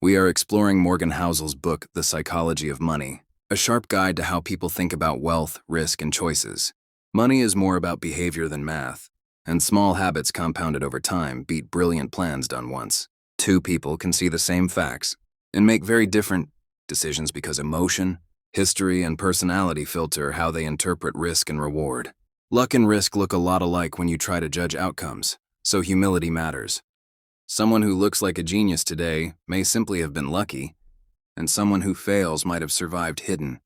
We are exploring Morgan Housel's book, The Psychology of Money, a sharp guide to how people think about wealth, risk, and choices. Money is more about behavior than math, and small habits compounded over time beat brilliant plans done once. Two people can see the same facts and make very different decisions because emotion, history, and personality filter how they interpret risk and reward. Luck and risk look a lot alike when you try to judge outcomes, so humility matters. Someone who looks like a genius today may simply have been lucky, and someone who fails might have survived hidden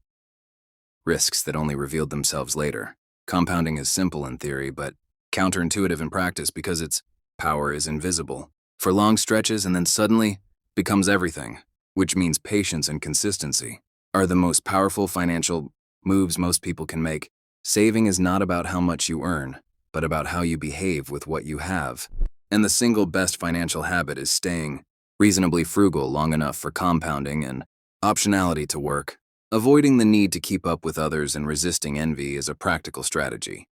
risks that only revealed themselves later. Compounding is simple in theory, but counterintuitive in practice because its power is invisible for long stretches and then suddenly becomes everything, which means patience and consistency are the most powerful financial moves most people can make. Saving is not about how much you earn, but about how you behave with what you have. And the single best financial habit is staying reasonably frugal long enough for compounding and optionality to work. Avoiding the need to keep up with others and resisting envy is a practical strategy.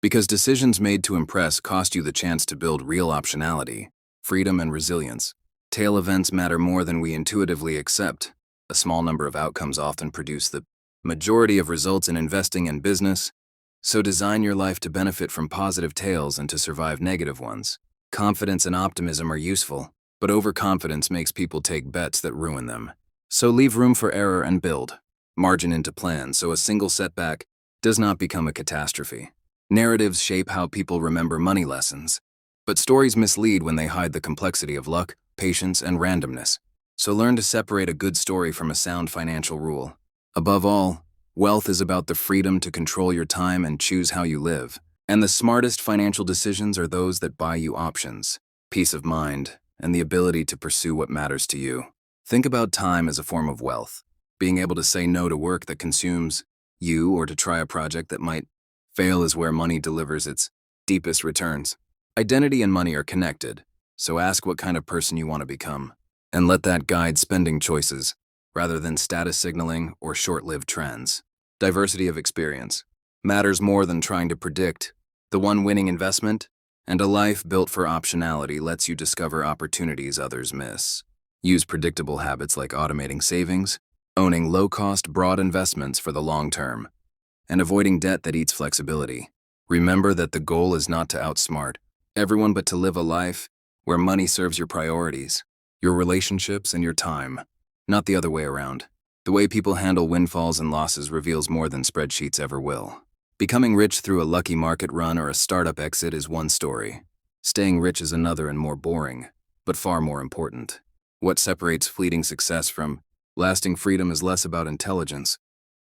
Because decisions made to impress cost you the chance to build real optionality, freedom, and resilience. Tail events matter more than we intuitively accept. A small number of outcomes often produce the majority of results in investing and business, so design your life to benefit from positive tails and to survive negative ones. Confidence and optimism are useful, but overconfidence makes people take bets that ruin them. So leave room for error and build margin into plans so a single setback does not become a catastrophe. Narratives shape how people remember money lessons, but stories mislead when they hide the complexity of luck, patience, and randomness. So learn to separate a good story from a sound financial rule. Above all, wealth is about the freedom to control your time and choose how you live. And the smartest financial decisions are those that buy you options, peace of mind, and the ability to pursue what matters to you. Think about time as a form of wealth. Being able to say no to work that consumes you or to try a project that might fail is where money delivers its deepest returns. Identity and money are connected, so ask what kind of person you want to become, and let that guide spending choices rather than status signaling or short-lived trends. Diversity of experience matters more than trying to predict. The one winning investment and a life built for optionality lets you discover opportunities others miss. Use predictable habits like automating savings, owning low-cost, broad investments for the long term, and avoiding debt that eats flexibility. Remember that the goal is not to outsmart everyone but to live a life where money serves your priorities, your relationships, and your time, not the other way around. The way people handle windfalls and losses reveals more than spreadsheets ever will. Becoming rich through a lucky market run or a startup exit is one story. Staying rich is another and more boring, but far more important. What separates fleeting success from lasting freedom is less about intelligence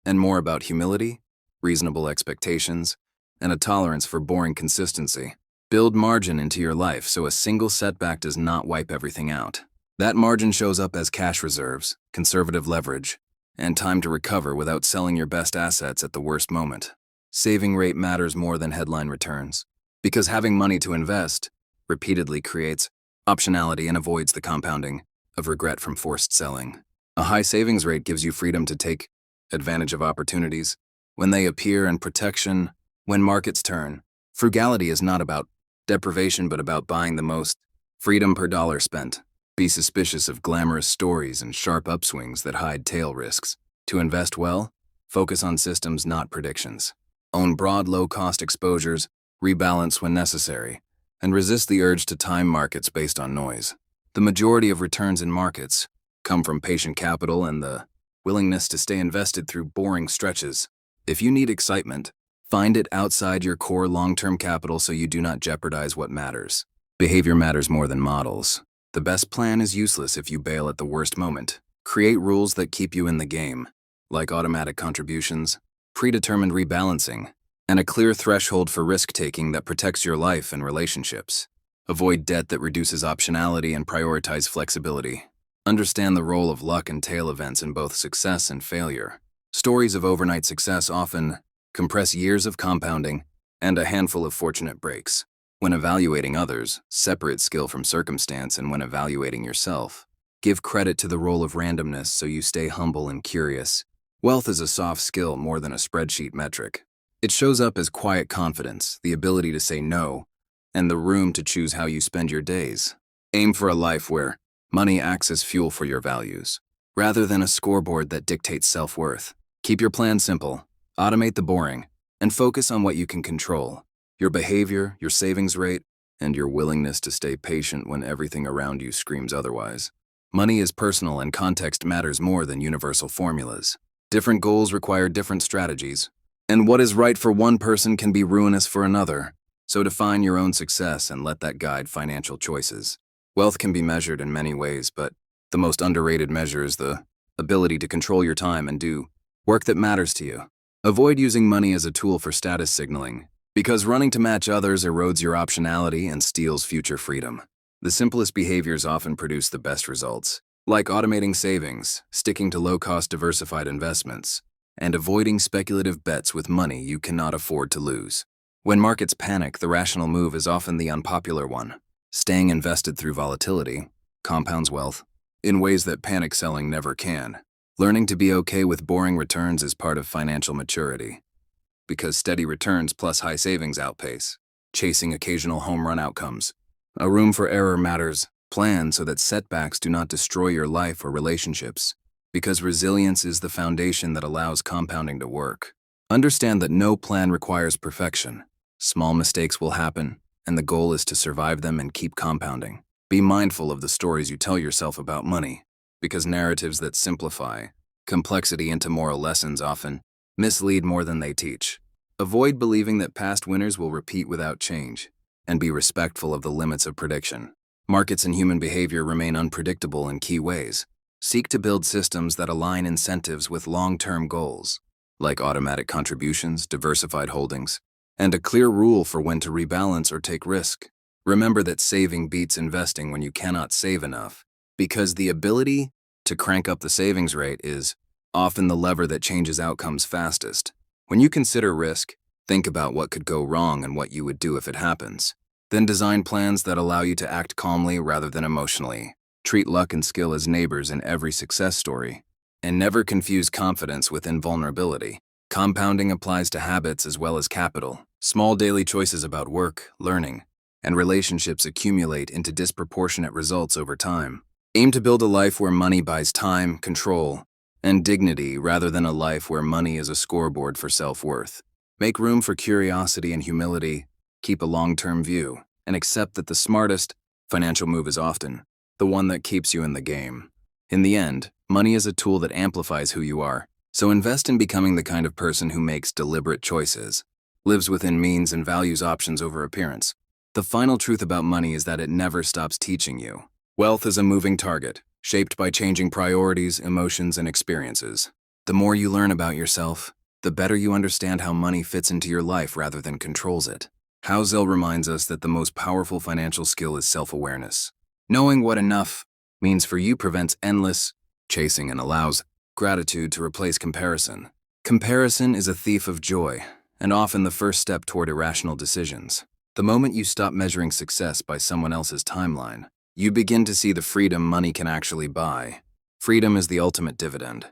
and more about humility, reasonable expectations, and a tolerance for boring consistency. Build margin into your life so a single setback does not wipe everything out. That margin shows up as cash reserves, conservative leverage, and time to recover without selling your best assets at the worst moment. Saving rate matters more than headline returns, because having money to invest repeatedly creates optionality and avoids the compounding of regret from forced selling. A high savings rate gives you freedom to take advantage of opportunities when they appear and protection when markets turn. Frugality is not about deprivation but about buying the most freedom per dollar spent. Be suspicious of glamorous stories and sharp upswings that hide tail risks. To invest well, focus on systems, not predictions. Own broad, low-cost exposures, rebalance when necessary, and resist the urge to time markets based on noise. The majority of returns in markets come from patient capital and the willingness to stay invested through boring stretches. If you need excitement, find it outside your core long-term capital so you do not jeopardize what matters. Behavior matters more than models. The best plan is useless if you bail at the worst moment. Create rules that keep you in the game, like automatic contributions, predetermined rebalancing, and a clear threshold for risk-taking that protects your life and relationships. Avoid debt that reduces optionality and prioritize flexibility. Understand the role of luck and tail events in both success and failure. Stories of overnight success often compress years of compounding and a handful of fortunate breaks. When evaluating others, separate skill from circumstance, and when evaluating yourself, give credit to the role of randomness so you stay humble and curious. Wealth is a soft skill more than a spreadsheet metric. It shows up as quiet confidence, the ability to say no, and the room to choose how you spend your days. Aim for a life where Money acts as fuel for your values, rather than a scoreboard that dictates self-worth. Keep your plan simple, automate the boring, and focus on what you can control: your behavior, your savings rate, and your willingness to stay patient when everything around you screams otherwise. Money is personal and context matters more than universal formulas. Different goals require different strategies, and what is right for one person can be ruinous for another. So define your own success and let that guide financial choices. Wealth can be measured in many ways, but the most underrated measure is the ability to control your time and do work that matters to you. Avoid using money as a tool for status signaling, because running to match others erodes your optionality and steals future freedom. The simplest behaviors often produce the best results, like automating savings, sticking to low-cost diversified investments, and avoiding speculative bets with money you cannot afford to lose. When markets panic, the rational move is often the unpopular one. Staying invested through volatility compounds wealth in ways that panic selling never can. Learning to be okay with boring returns is part of financial maturity, because steady returns plus high savings outpace chasing occasional home run outcomes. A room for error matters. Plan so that setbacks do not destroy your life or relationships, because resilience is the foundation that allows compounding to work. Understand that no plan requires perfection. Small mistakes will happen, and the goal is to survive them and keep compounding. Be mindful of the stories you tell yourself about money, because narratives that simplify complexity into moral lessons often mislead more than they teach. Avoid believing that past winners will repeat without change, and be respectful of the limits of prediction. Markets and human behavior remain unpredictable in key ways. Seek to build systems that align incentives with long-term goals, like automatic contributions, diversified holdings, and a clear rule for when to rebalance or take risk. Remember that saving beats investing when you cannot save enough, because the ability to crank up the savings rate is often the lever that changes outcomes fastest. When you consider risk, think about what could go wrong and what you would do if it happens. Then design plans that allow you to act calmly rather than emotionally. Treat luck and skill as neighbors in every success story, and never confuse confidence with invulnerability. Compounding applies to habits as well as capital. Small daily choices about work, learning, and relationships accumulate into disproportionate results over time. Aim to build a life where money buys time, control, and dignity rather than a life where money is a scoreboard for self-worth. Make room for curiosity and humility, keep a long-term view, and accept that the smartest financial move is often the one that keeps you in the game. In the end, money is a tool that amplifies who you are, so invest in becoming the kind of person who makes deliberate choices, lives within means, and values options over appearance. The final truth about money is that it never stops teaching you. Wealth is a moving target, shaped by changing priorities, emotions, and experiences. The more you learn about yourself, the better you understand how money fits into your life rather than controls it. Housel reminds us that the most powerful financial skill is self-awareness. Knowing what enough means for you prevents endless chasing and allows gratitude to replace comparison. Comparison is a thief of joy, and often the first step toward irrational decisions. The moment you stop measuring success by someone else's timeline, you begin to see the freedom money can actually buy. Freedom is the ultimate dividend.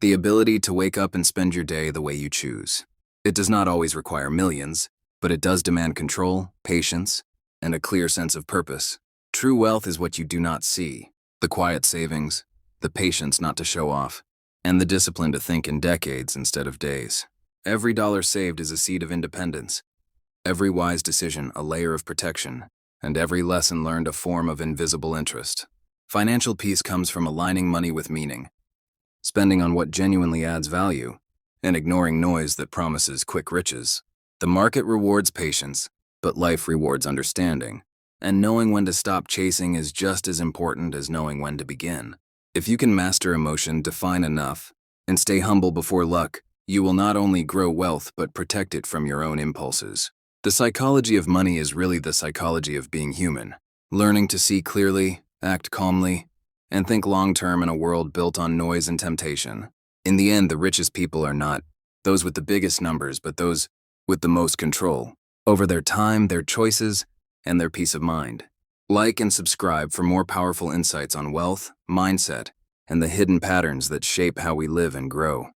The ability to wake up and spend your day the way you choose. It does not always require millions, but it does demand control, patience, and a clear sense of purpose. True wealth is what you do not see: the quiet savings, the patience not to show off, and the discipline to think in decades instead of days. Every dollar saved is a seed of independence, every wise decision a layer of protection, and every lesson learned a form of invisible interest. Financial peace comes from aligning money with meaning, spending on what genuinely adds value, and ignoring noise that promises quick riches. The market rewards patience, but life rewards understanding. And knowing when to stop chasing is just as important as knowing when to begin. If you can master emotion, define enough, and stay humble before luck, you will not only grow wealth but protect it from your own impulses. The psychology of money is really the psychology of being human. Learning to see clearly, act calmly, and think long-term in a world built on noise and temptation. In the end, the richest people are not those with the biggest numbers, but those with the most control over their time, their choices, and their peace of mind. Like and subscribe for more powerful insights on wealth, mindset, and the hidden patterns that shape how we live and grow.